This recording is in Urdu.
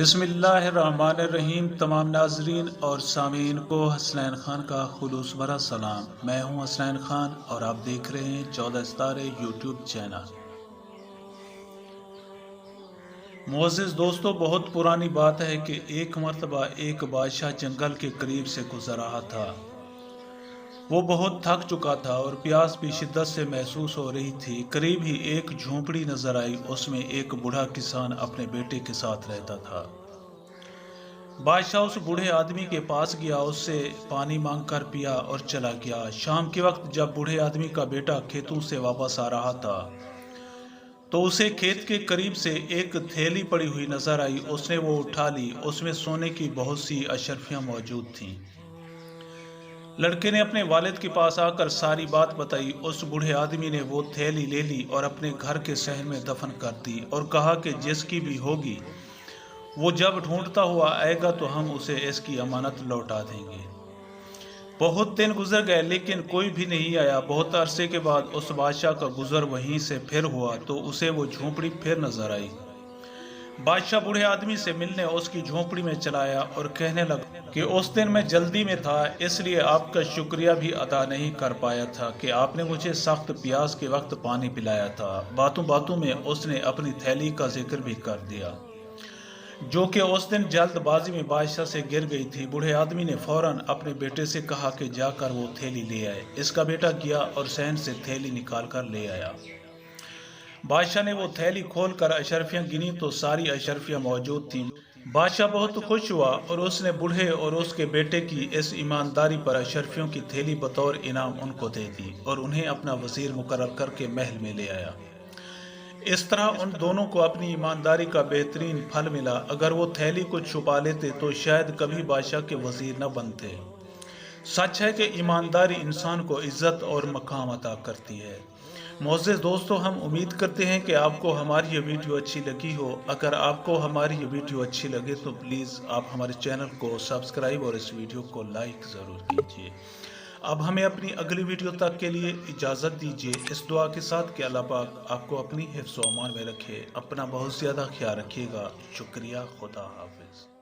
بسم اللہ الرحمن الرحیم۔ تمام ناظرین اور سامعین کو حسنین خان کا خلوص بھرا سلام۔ میں ہوں حسنین خان اور آپ دیکھ رہے ہیں 14 ستارے یوٹیوب چینل۔ معزز دوستو، بہت پرانی بات ہے کہ ایک مرتبہ ایک بادشاہ جنگل کے قریب سے گزر رہا تھا۔ وہ بہت تھک چکا تھا اور پیاس بھی شدت سے محسوس ہو رہی تھی۔ قریب ہی ایک جھونپڑی نظر آئی، اس میں ایک بوڑھا کسان اپنے بیٹے کے ساتھ رہتا تھا۔ بادشاہ اس بوڑھے آدمی کے پاس گیا، اس سے پانی مانگ کر پیا اور چلا گیا۔ شام کے وقت جب بوڑھے آدمی کا بیٹا کھیتوں سے واپس آ رہا تھا تو اسے کھیت کے قریب سے ایک تھیلی پڑی ہوئی نظر آئی۔ اس نے وہ اٹھا لی، اس میں سونے کی بہت سی اشرفیاں موجود تھیں۔ لڑکے نے اپنے والد کے پاس آ کر ساری بات بتائی۔ اس بوڑھے آدمی نے وہ تھیلی لے لی اور اپنے گھر کے صحن میں دفن کر دی اور کہا کہ جس کی بھی ہوگی وہ جب ڈھونڈتا ہوا آئے گا تو ہم اسے اس کی امانت لوٹا دیں گے۔ بہت دن گزر گئے لیکن کوئی بھی نہیں آیا۔ بہت عرصے کے بعد اس بادشاہ کا گزر وہیں سے پھر ہوا تو اسے وہ جھونپڑی پھر نظر آئی۔ بادشاہ بوڑھے آدمی سے ملنے اس کی جھونپڑی میں چلا آیا اور کہنے لگا کہ اس دن میں جلدی میں تھا، اس لیے آپ کا شکریہ بھی ادا نہیں کر پایا تھا کہ آپ نے مجھے سخت پیاس کے وقت پانی پلایا تھا۔ باتوں باتوں میں اس نے اپنی تھیلی کا ذکر بھی کر دیا جو کہ اس دن جلد بازی میں بادشاہ سے گر گئی تھی۔ بوڑھے آدمی نے فوراً اپنے بیٹے سے کہا کہ جا کر وہ تھیلی لے آئے۔ اس کا بیٹا گیا اور صحن سے تھیلی نکال کر لے آیا۔ بادشاہ نے وہ تھیلی کھول کر اشرفیاں گنی تو ساری اشرفیاں موجود تھیں۔ بادشاہ بہت خوش ہوا اور اس نے بوڑھے اور اس کے بیٹے کی اس ایمانداری پر اشرفیوں کی تھیلی بطور انعام ان کو دے دی اور انہیں اپنا وزیر مقرر کر کے محل میں لے آیا۔ اس طرح ان دونوں کو اپنی ایمانداری کا بہترین پھل ملا۔ اگر وہ تھیلی کو چھپا لیتے تو شاید کبھی بادشاہ کے وزیر نہ بنتے۔ سچ ہے کہ ایمانداری انسان کو عزت اور مقام عطا کرتی ہے۔ معزز دوستو، ہم امید کرتے ہیں کہ آپ کو ہماری یہ ویڈیو اچھی لگی ہو۔ اگر آپ کو ہماری یہ ویڈیو اچھی لگے تو پلیز آپ ہمارے چینل کو سبسکرائب اور اس ویڈیو کو لائک ضرور کیجیے۔ اب ہمیں اپنی اگلی ویڈیو تک کے لیے اجازت دیجیے، اس دعا کے ساتھ کہ اللہ پاک آپ کو اپنی حفظ و امان میں رکھے۔ اپنا بہت زیادہ خیال رکھیے گا۔ شکریہ۔ خدا حافظ۔